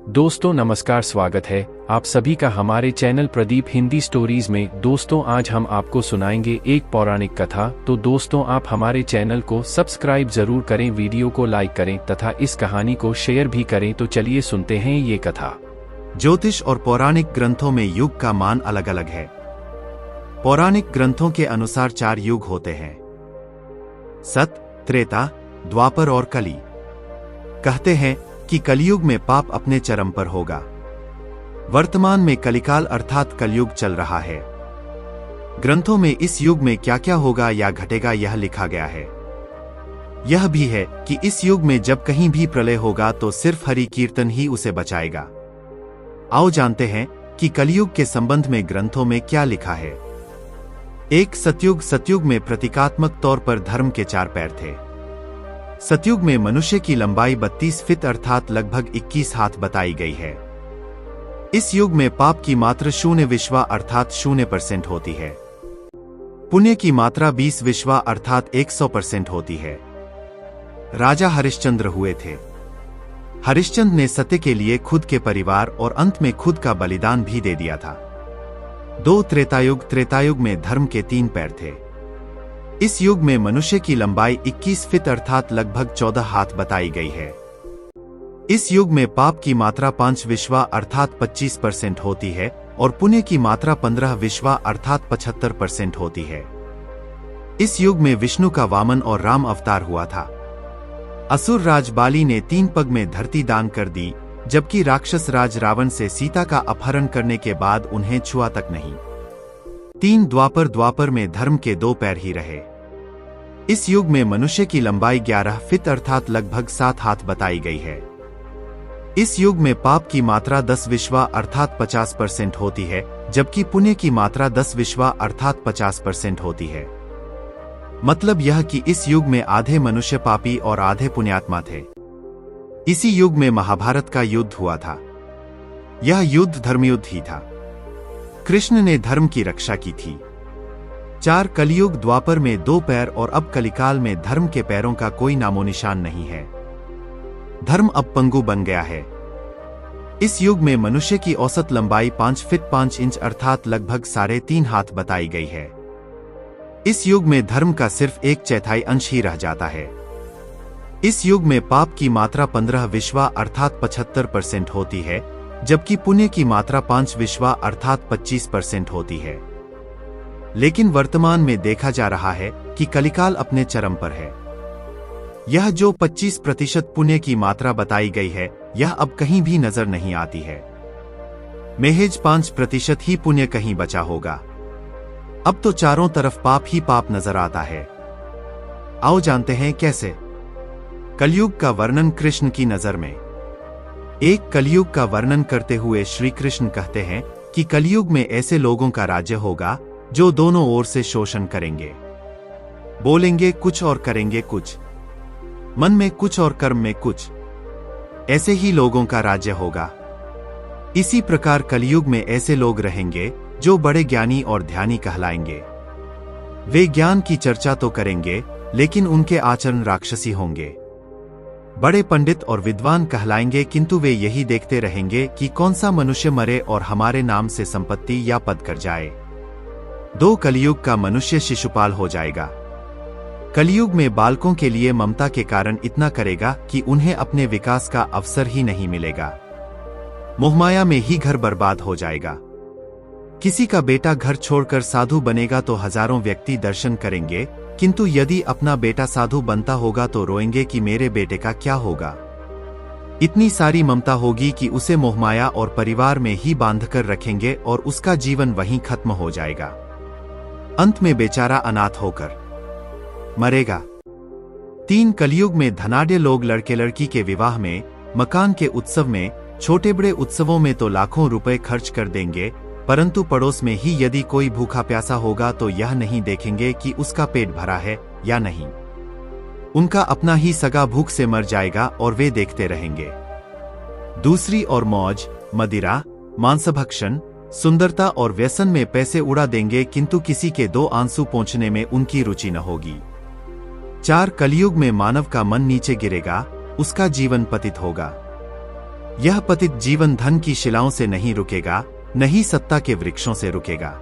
दोस्तों नमस्कार, स्वागत है आप सभी का हमारे चैनल प्रदीप हिंदी स्टोरीज में। दोस्तों आज हम आपको सुनाएंगे एक पौराणिक कथा। तो दोस्तों आप हमारे चैनल को सब्सक्राइब जरूर करें, वीडियो को लाइक करें तथा इस कहानी को शेयर भी करें। तो चलिए सुनते हैं ये कथा। ज्योतिष और पौराणिक ग्रंथों में युग का मान अलग अलग है। पौराणिक ग्रंथों के अनुसार 4 युग होते हैं: सत, त्रेता, द्वापर और कली। कहते हैं कि कलयुग में पाप अपने चरम पर होगा। वर्तमान में कलिकाल अर्थात कलयुग चल रहा है। ग्रंथों में इस युग में क्या क्या होगा या घटेगा यह लिखा गया है। यह भी है कि इस युग में जब कहीं भी प्रलय होगा तो सिर्फ हरि कीर्तन ही उसे बचाएगा। आओ जानते हैं कि कलयुग के संबंध में ग्रंथों में क्या लिखा है। एक सतयुग। सतयुग में प्रतीकात्मक तौर पर धर्म के 4 पैर थे। सतयुग में मनुष्य की लंबाई 32 फीट अर्थात लगभग 21 हाथ बताई गई है। इस युग में पाप की मात्रा 0 विश्वा अर्थात 0% होती है। पुण्य की मात्रा 20 विश्वा अर्थात 100% होती है। राजा हरिश्चंद्र हुए थे। हरिश्चंद्र ने सत्य के लिए खुद के परिवार और अंत में खुद का बलिदान भी दे दिया था। 2 त्रेतायुग। त्रेतायुग में धर्म के 3 पैर थे। इस युग में मनुष्य की लंबाई 21 फीट अर्थात लगभग 14 हाथ बताई गई है। इस युग में पाप की मात्रा 5 विश्वा अर्थात 25% होती है और पुण्य की मात्रा 15 विश्वा अर्थात 75% होती है। इस युग में विष्णु का वामन और राम अवतार हुआ था। असुर राज बाली ने 3 पग में धरती दान कर दी, जबकि राक्षस राज रावण से सीता का अपहरण करने के बाद उन्हें छुआ तक नहीं। 3 द्वापर। द्वापर में धर्म के 2 पैर ही रहे। इस युग में मनुष्य की लंबाई 11 फीट अर्थात लगभग 7 हाथ बताई गई है। इस युग में पाप की मात्रा 10 विश्वा अर्थात 50% होती है, जबकि पुण्य की मात्रा 10 विश्वा अर्थात 50% होती है। मतलब यह कि इस युग में आधे मनुष्य पापी और आधे पुण्यात्मा थे। इसी युग में महाभारत का युद्ध हुआ था। यह युद्ध धर्मयुद्ध ही था। कृष्ण ने धर्म की रक्षा की थी। 4 कलयुग। द्वापर में 2 पैर और अब कलिकाल में धर्म के पैरों का कोई नामोनिशान नहीं है। धर्म अब पंगु बन गया है। इस युग में मनुष्य की औसत लंबाई 5 फीट 5 इंच अर्थात लगभग 3.5 हाथ बताई गई है। इस युग में धर्म का सिर्फ 1/4 अंश ही रह जाता है। इस युग में पाप की मात्रा 15 विश्वा अर्थात 75% होती है, जबकि पुण्य की मात्रा 5 विश्वा अर्थात 25% होती है। लेकिन वर्तमान में देखा जा रहा है कि कलिकाल अपने चरम पर है। यह जो 25% पुण्य की मात्रा बताई गई है, यह अब कहीं भी नजर नहीं आती है। महज 5% ही पुण्य कहीं बचा होगा। अब तो चारों तरफ पाप ही पाप नजर आता है। आओ जानते हैं कैसे। कलयुग का वर्णन कृष्ण की नजर में। एक कलयुग का वर्णन करते हुए श्री कृष्ण कहते हैं कि कलयुग में ऐसे लोगों का राज्य होगा जो दोनों ओर से शोषण करेंगे। बोलेंगे कुछ और करेंगे कुछ, मन में कुछ और कर्म में कुछ। ऐसे ही लोगों का राज्य होगा। इसी प्रकार कलयुग में ऐसे लोग रहेंगे जो बड़े ज्ञानी और ध्यानी कहलाएंगे। वे ज्ञान की चर्चा तो करेंगे, लेकिन उनके आचरण राक्षसी होंगे। बड़े पंडित और विद्वान कहलाएंगे, किंतु वे यही देखते रहेंगे कि कौन सा मनुष्य मरे और हमारे नाम से संपत्ति या पद कर जाए। 2 कलयुग का मनुष्य शिशुपाल हो जाएगा। कलयुग में बालकों के लिए ममता के कारण इतना करेगा कि उन्हें अपने विकास का अवसर ही नहीं मिलेगा। मोहमाया में ही घर बर्बाद हो जाएगा। किसी का बेटा घर छोड़कर साधु बनेगा तो हजारों व्यक्ति दर्शन करेंगे, किंतु यदि अपना बेटा साधु बनता होगा तो रोएंगे कि मेरे बेटे का क्या होगा। इतनी सारी ममता होगी कि उसे मोहमाया और परिवार में ही बांधकर रखेंगे और उसका जीवन वहीं खत्म हो जाएगा। अंत में बेचारा अनाथ होकर मरेगा। 3 कलयुग में धनाढ्य लोग लड़के लड़की के विवाह में, मकान के उत्सव में, छोटे बड़े उत्सवों में तो लाखों रुपए खर्च कर देंगे, परंतु पड़ोस में ही यदि कोई भूखा प्यासा होगा तो यह नहीं देखेंगे कि उसका पेट भरा है या नहीं। उनका अपना ही सगा भूख से मर जाएगा और वे देखते रहेंगे। दूसरी ओर मौज, मदिरा, मांसभक्षण, सुंदरता और व्यसन में पैसे उड़ा देंगे, किंतु किसी के 2 आंसू पोंछने में उनकी रुचि न होगी। 4 कलयुग में मानव का मन नीचे गिरेगा, उसका जीवन पतित होगा। यह पतित जीवन धन की शिलाओं से नहीं रुकेगा, नहीं सत्ता के वृक्षों से रुकेगा,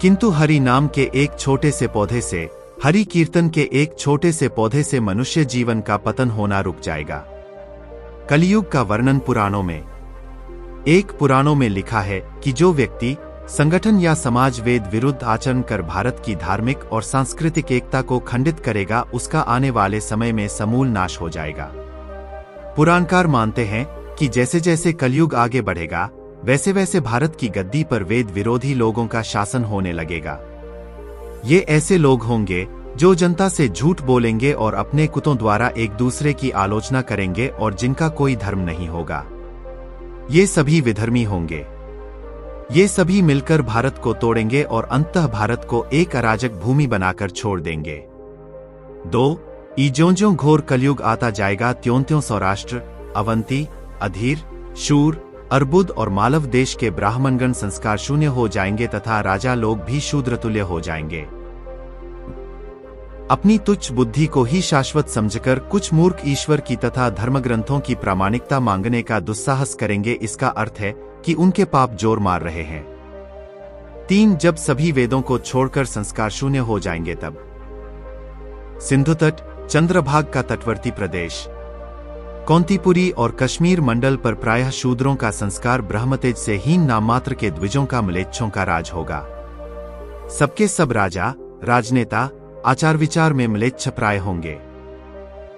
किंतु हरि नाम के एक छोटे से पौधे से, हरि कीर्तन के एक छोटे से पौधे से मनुष्य जीवन का पतन होना रुक जाएगा। कलियुग का वर्णन पुराणों में लिखा है कि जो व्यक्ति संगठन या समाज वेद विरुद्ध आचरण कर भारत की धार्मिक और सांस्कृतिक एकता को खंडित करेगा, उसका आने वाले समय में समूल नाश हो जाएगा। पुराणकार मानते हैं कि जैसे जैसे कलयुग आगे बढ़ेगा, वैसे वैसे भारत की गद्दी पर वेद विरोधी लोगों का शासन होने लगेगा। ये ऐसे लोग होंगे जो जनता से झूठ बोलेंगे और अपने कुतों द्वारा एक दूसरे की आलोचना करेंगे और जिनका कोई धर्म नहीं होगा। ये सभी विधर्मी होंगे। ये सभी मिलकर भारत को तोड़ेंगे और अंततः भारत को एक अराजक भूमि बनाकर छोड़ देंगे। 2. ज्यों-ज्यों घोर कलयुग आता जाएगा, त्यों-त्यों सौराष्ट्र, अवंती, अधीर, शूर, अर्बुद और मालव देश के ब्राह्मणगण संस्कार शून्य हो जाएंगे तथा राजा लोग भी शूद्रतुल्य हो जाएंगे। अपनी तुच्छ बुद्धि को ही शाश्वत समझकर कुछ मूर्ख ईश्वर की तथा धर्मग्रंथों की प्रामाणिकता मांगने का दुस्साहस करेंगे। इसका अर्थ है कि उनके पाप जोर मार रहे हैं। 3. जब सभी वेदों को छोड़कर संस्कार शून्य हो जाएंगे तब सिंधु तट, चंद्रभाग का तटवर्ती प्रदेश, कौंतीपुरी और कश्मीर मंडल पर प्रायः शूद्रों का संस्कार ब्रह्मतेज से हीन नाममात्र के द्विजों का म्लेच्छों का राज होगा। सबके सब राजा, राजनेता आचार विचार में म्लेच्छ प्राय होंगे।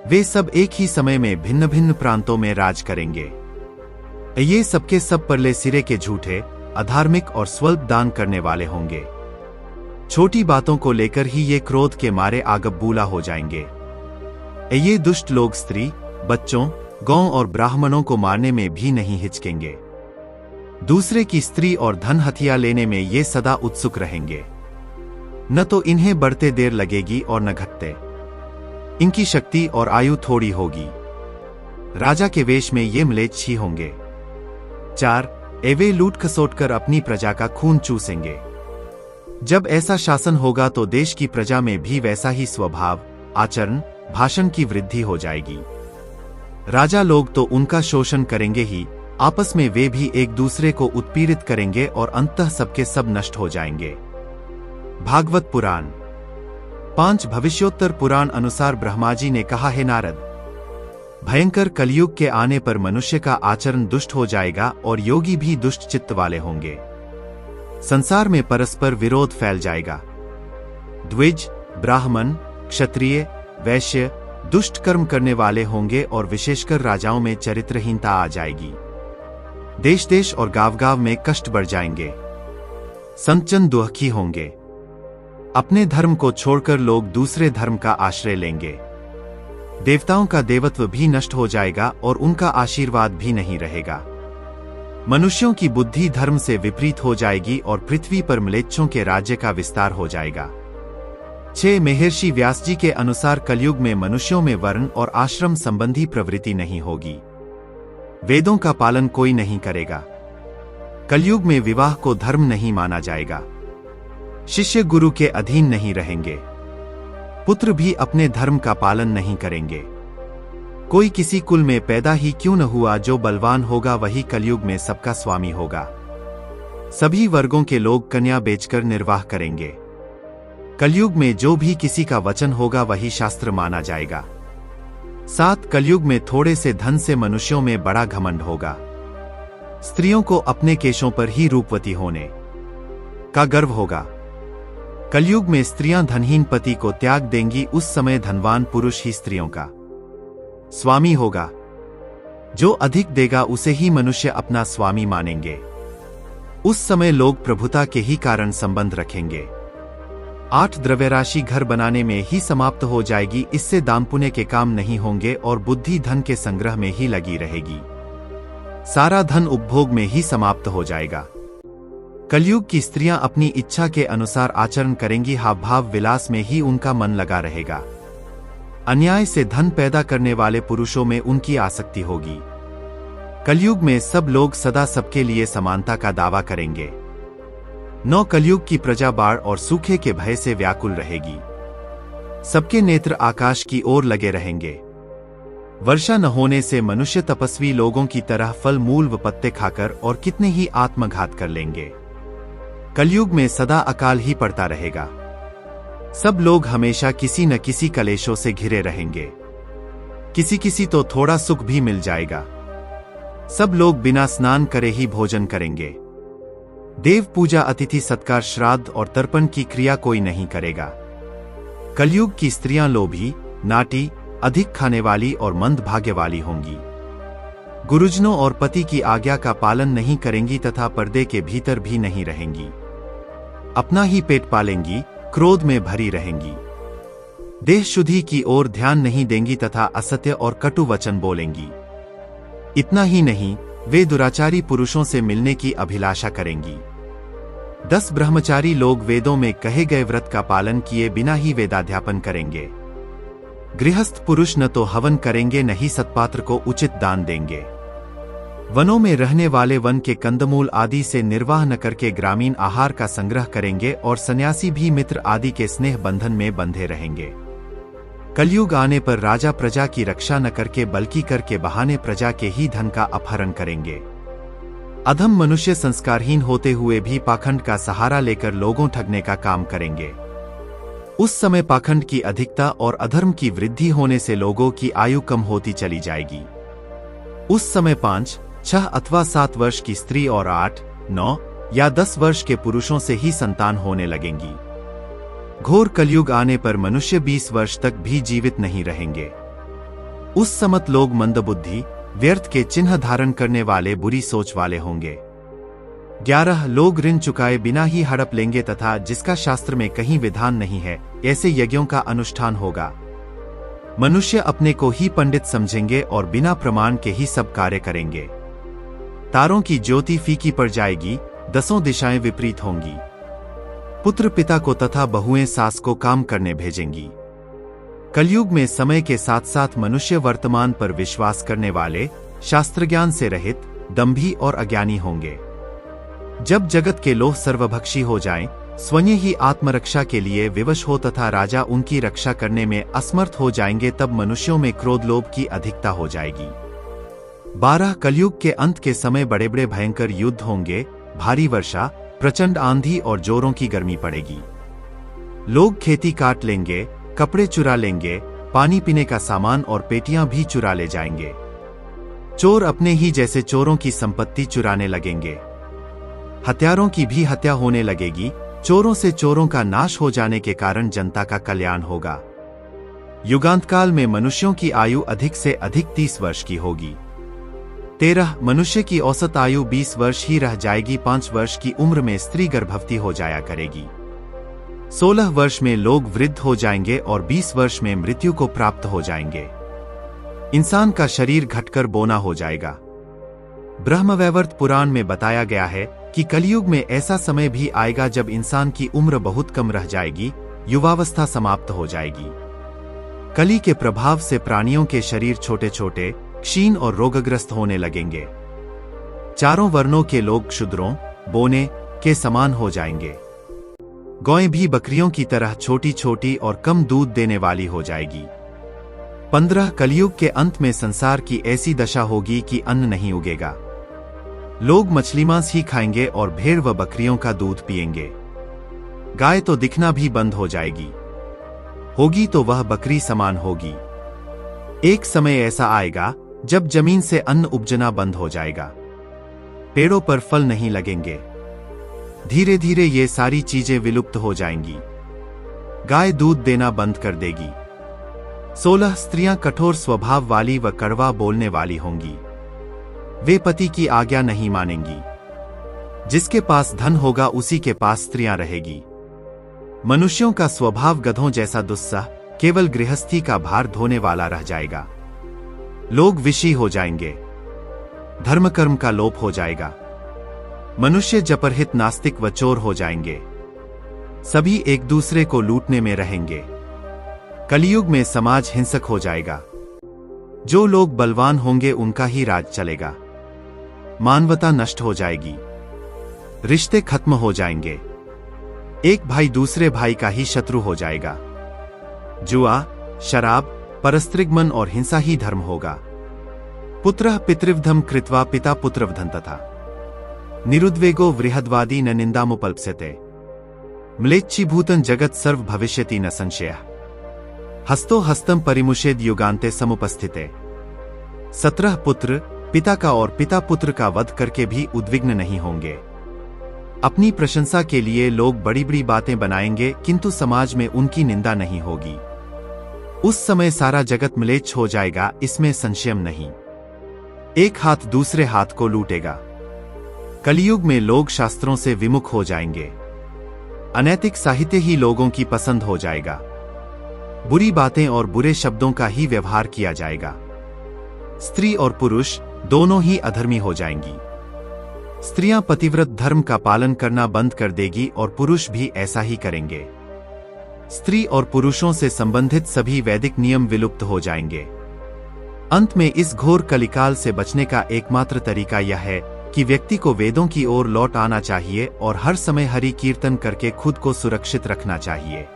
वे सब एक ही समय में भिन्न भिन्न प्रांतों में राज करेंगे। ये सबके सब परले सिरे के झूठे, अधार्मिक और स्वल्प दान करने वाले होंगे। छोटी बातों को लेकर ही ये क्रोध के मारे आगबबूला हो जाएंगे। ये दुष्ट लोग स्त्री, बच्चों, गौ और ब्राह्मणों को मारने में भी नहीं हिचकेंगे। दूसरे की स्त्री और धन हथिया लेने में ये सदा उत्सुक रहेंगे। न तो इन्हें बढ़ते देर लगेगी और न घटते। इनकी शक्ति और आयु थोड़ी होगी। राजा के वेश में ये म्लेच्छ ही होंगे। 4. वे लूट खसोट कर अपनी प्रजा का खून चूसेंगे। जब ऐसा शासन होगा तो देश की प्रजा में भी वैसा ही स्वभाव, आचरण, भाषण की वृद्धि हो जाएगी। राजा लोग तो उनका शोषण करेंगे ही, आपस में वे भी एक दूसरे को उत्पीड़ित करेंगे और अंततः सबके सब नष्ट हो जाएंगे। भागवत पुराण 5 भविष्योत्तर पुराण अनुसार ब्रह्माजी ने कहा, है नारद, भयंकर कलयुग के आने पर मनुष्य का आचरण दुष्ट हो जाएगा और योगी भी दुष्ट चित्त वाले होंगे। संसार में परस्पर विरोध फैल जाएगा। द्विज, ब्राह्मण, क्षत्रिय, वैश्य दुष्ट कर्म करने वाले होंगे और विशेषकर राजाओं में चरित्रहीनता आ जाएगी। देश देश और गांव गांव में कष्ट बढ़ जाएंगे। संतजन दुखी होंगे। अपने धर्म को छोड़कर लोग दूसरे धर्म का आश्रय लेंगे। देवताओं का देवत्व भी नष्ट हो जाएगा और उनका आशीर्वाद भी नहीं रहेगा। मनुष्यों की बुद्धि धर्म से विपरीत हो जाएगी और पृथ्वी पर म्लेच्छों के राज्य का विस्तार हो जाएगा। 6 महर्षि व्यास जी के अनुसार कलयुग में मनुष्यों में वर्ण और आश्रम संबंधी प्रवृत्ति नहीं होगी। वेदों का पालन कोई नहीं करेगा। कलयुग में विवाह को धर्म नहीं माना जाएगा। शिष्य गुरु के अधीन नहीं रहेंगे। पुत्र भी अपने धर्म का पालन नहीं करेंगे। कोई किसी कुल में पैदा ही क्यों न हुआ, जो बलवान होगा वही कलयुग में सबका स्वामी होगा। सभी वर्गों के लोग कन्या बेचकर निर्वाह करेंगे। कलयुग में जो भी किसी का वचन होगा वही शास्त्र माना जाएगा। 7 कलयुग में थोड़े से धन से मनुष्यों में बड़ा घमंड होगा। स्त्रियों को अपने केशों पर ही रूपवती होने का गर्व होगा। कलयुग में स्त्रियां धनहीन पति को त्याग देंगी। उस समय धनवान पुरुष ही स्त्रियों का स्वामी होगा। जो अधिक देगा उसे ही मनुष्य अपना स्वामी मानेंगे। उस समय लोग प्रभुता के ही कारण संबंध रखेंगे। 8 द्रव्यराशि घर बनाने में ही समाप्त हो जाएगी। इससे दान पुण्य के काम नहीं होंगे और बुद्धि धन के संग्रह में ही लगी रहेगी। सारा धन उपभोग में ही समाप्त हो जाएगा। कलयुग की स्त्रियां अपनी इच्छा के अनुसार आचरण करेंगी। हाव भाव विलास में ही उनका मन लगा रहेगा। अन्याय से धन पैदा करने वाले पुरुषों में उनकी आसक्ति होगी। कलयुग में सब लोग सदा सबके लिए समानता का दावा करेंगे। 9 कलयुग की प्रजा बाढ़ और सूखे के भय से व्याकुल रहेगी। सबके नेत्र आकाश की ओर लगे रहेंगे। वर्षा न होने से मनुष्य तपस्वी लोगों की तरह फल मूल व पत्ते खाकर और कितने ही आत्मघात कर लेंगे। कलयुग में सदा अकाल ही पड़ता रहेगा। सब लोग हमेशा किसी न किसी कलेशों से घिरे रहेंगे। किसी किसी तो थोड़ा सुख भी मिल जाएगा। सब लोग बिना स्नान करे ही भोजन करेंगे। देव पूजा, अतिथि सत्कार, श्राद्ध और तर्पण की क्रिया कोई नहीं करेगा। कलयुग की स्त्रियां लोभी, नाटी, अधिक खाने वाली और मंदभाग्य वाली होंगी। गुरुजनों और पति की आज्ञा का पालन नहीं करेंगी तथा पर्दे के भीतर भी नहीं रहेंगी। अपना ही पेट पालेंगी, क्रोध में भरी रहेंगी। देह शुद्धि की ओर ध्यान नहीं देंगी तथा असत्य और कटु वचन बोलेंगी। इतना ही नहीं, वे दुराचारी पुरुषों से मिलने की अभिलाषा करेंगी। 10 ब्रह्मचारी लोग वेदों में कहे गए व्रत का पालन किए बिना ही वेदाध्यापन करेंगे। गृहस्थ पुरुष न तो हवन करेंगे न ही सत्पात्र को उचित दान देंगे। वनों में रहने वाले वन के कंदमूल आदि से निर्वाह न करके ग्रामीण आहार का संग्रह करेंगे और सन्यासी भी मित्र आदि के स्नेह बंधन में बंधे रहेंगे। कलयुग आने पर राजा प्रजा की रक्षा न करके बल्कि करके बहाने प्रजा के ही धन का अपहरण करेंगे। अधम मनुष्य संस्कारहीन होते हुए भी पाखंड का सहारा लेकर लोगों ठगने का काम करेंगे। उस समय पाखंड की अधिकता और अधर्म की वृद्धि होने से लोगों की आयु कम होती चली जाएगी। उस समय 5, 6 अथवा 7 वर्ष की स्त्री और 8, 9 या 10 वर्ष के पुरुषों से ही संतान होने लगेंगी। घोर कलयुग आने पर मनुष्य 20 वर्ष तक भी जीवित नहीं रहेंगे। उस समय लोग मंदबुद्धि, व्यर्थ के चिन्ह धारण करने वाले, बुरी सोच वाले होंगे। 11 लोग ऋण चुकाए बिना ही हड़प लेंगे तथा जिसका शास्त्र में कहीं विधान नहीं है, ऐसे यज्ञों का अनुष्ठान होगा। मनुष्य अपने को ही पंडित समझेंगे और बिना प्रमाण के ही सब कार्य करेंगे। तारों की ज्योति फीकी पड़ जाएगी, 10 दिशाएं विपरीत होंगी। पुत्र पिता को तथा बहुएं सास को काम करने भेजेंगी। कलयुग में समय के साथ साथ मनुष्य वर्तमान पर विश्वास करने वाले, शास्त्र ज्ञान से रहित, दंभी और अज्ञानी होंगे। जब जगत के लोग सर्वभक्षी हो जाएं, स्वयं ही आत्मरक्षा के लिए विवश हो तथा राजा उनकी रक्षा करने में असमर्थ हो जाएंगे, तब मनुष्यों में क्रोध लोभ की अधिकता हो जाएगी। 12 कलयुग के अंत के समय बड़े बड़े भयंकर युद्ध होंगे, भारी वर्षा, प्रचंड आंधी और जोरों की गर्मी पड़ेगी। लोग खेती काट लेंगे, कपड़े चुरा लेंगे, पानी पीने का सामान और पेटियां भी चुरा ले जाएंगे। चोर अपने ही जैसे चोरों की संपत्ति चुराने लगेंगे। हत्यारों की भी हत्या होने लगेगी। चोरों से चोरों का नाश हो जाने के कारण जनता का कल्याण होगा। युगांत काल में मनुष्यों की आयु अधिक से अधिक 30 वर्ष की होगी। 13 मनुष्य की औसत आयु 20 वर्ष ही रह जाएगी। 5 वर्ष की उम्र में स्त्री गर्भवती हो जाया करेगी। 16 वर्ष में लोग वृद्ध हो जाएंगे और 20 वर्ष में मृत्यु को प्राप्त हो जाएंगे। इंसान का शरीर घटकर बोना हो जाएगा। ब्रह्मवैवर्त पुराण में बताया गया है कि कलयुग में ऐसा समय भी आएगा जब इंसान की उम्र बहुत कम रह जाएगी, युवावस्था समाप्त हो जाएगी। कली के प्रभाव से प्राणियों के शरीर छोटे छोटे, क्षीण और रोगग्रस्त होने लगेंगे। चारों वर्णों के लोग क्षुद्रों, बोने के समान हो जाएंगे। गौएं भी बकरियों की तरह छोटी छोटी और कम दूध देने वाली हो जाएगी। 15 कलयुग के अंत में संसार की ऐसी दशा होगी कि अन्न नहीं उगेगा। लोग मछली मांस ही खाएंगे और भेड़ व बकरियों का दूध पिएंगे। गाय तो दिखना भी बंद हो जाएगी, होगी तो वह बकरी समान होगी। एक समय ऐसा आएगा जब जमीन से अन्न उपजना बंद हो जाएगा, पेड़ों पर फल नहीं लगेंगे। धीरे धीरे ये सारी चीजें विलुप्त हो जाएंगी। गाय दूध देना बंद कर देगी। 16 स्त्रियां कठोर स्वभाव वाली व कड़वा बोलने वाली होंगी। वे पति की आज्ञा नहीं मानेंगी। जिसके पास धन होगा उसी के पास स्त्रियां रहेगी। मनुष्यों का स्वभाव गधों जैसा दुस्सह, केवल गृहस्थी का भार ढोने वाला रह जाएगा। लोग विषी हो जाएंगे। धर्म कर्म का लोप हो जाएगा। मनुष्य जपरहित, नास्तिक व चोर हो जाएंगे। सभी एक दूसरे को लूटने में रहेंगे। कलयुग में समाज हिंसक हो जाएगा। जो लोग बलवान होंगे उनका ही राज चलेगा। मानवता नष्ट हो जाएगी। रिश्ते खत्म हो जाएंगे। एक भाई दूसरे भाई का ही शत्रु हो जाएगा। जुआ, शराब, परस्त्रिगमन और हिंसा ही धर्म होगा। पुत्रः पितृवधम कृत्वा पिता पुत्रवधं तथा निरुद्वेगो वृहद्वादी न निंदामुपल्प्स्यते म्लेच्छीभूतं जगत् सर्व भविष्यति न संशयः हस्तो हस्तं परिमुषेद युगान्ते समुपस्थिते। 17 पुत्र पिता का और पिता पुत्र का वध करके भी उद्विग्न नहीं होंगे। अपनी प्रशंसा के लिए लोग बड़ी बड़ी बातें बनाएंगे, किंतु समाज में उनकी निंदा नहीं होगी। उस समय सारा जगत म्लेच्छ हो जाएगा, इसमें संशय नहीं। एक हाथ दूसरे हाथ को लूटेगा। कलियुग में लोग शास्त्रों से विमुख हो जाएंगे। अनैतिक साहित्य ही लोगों की पसंद हो जाएगा। बुरी बातें और बुरे शब्दों का ही व्यवहार किया जाएगा। स्त्री और पुरुष दोनों ही अधर्मी हो जाएंगी। स्त्रियां पतिव्रत धर्म का पालन करना बंद कर देगी और पुरुष भी ऐसा ही करेंगे। स्त्री और पुरुषों से संबंधित सभी वैदिक नियम विलुप्त हो जाएंगे। अंत में इस घोर कलिकाल से बचने का एकमात्र तरीका यह है कि व्यक्ति को वेदों की ओर लौट आना चाहिए और हर समय हरि कीर्तन करके खुद को सुरक्षित रखना चाहिए।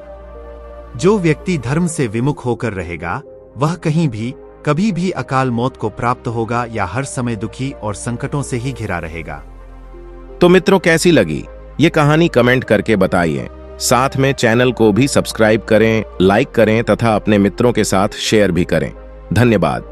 जो व्यक्ति धर्म से विमुख होकर रहेगा, वह कहीं भी कभी भी अकाल मौत को प्राप्त होगा या हर समय दुखी और संकटों से ही घिरा रहेगा। तो मित्रों, कैसी लगी ये कहानी कमेंट करके बताइए। साथ में चैनल को भी सब्सक्राइब करें, लाइक करें तथा अपने मित्रों के साथ शेयर भी करें। धन्यवाद।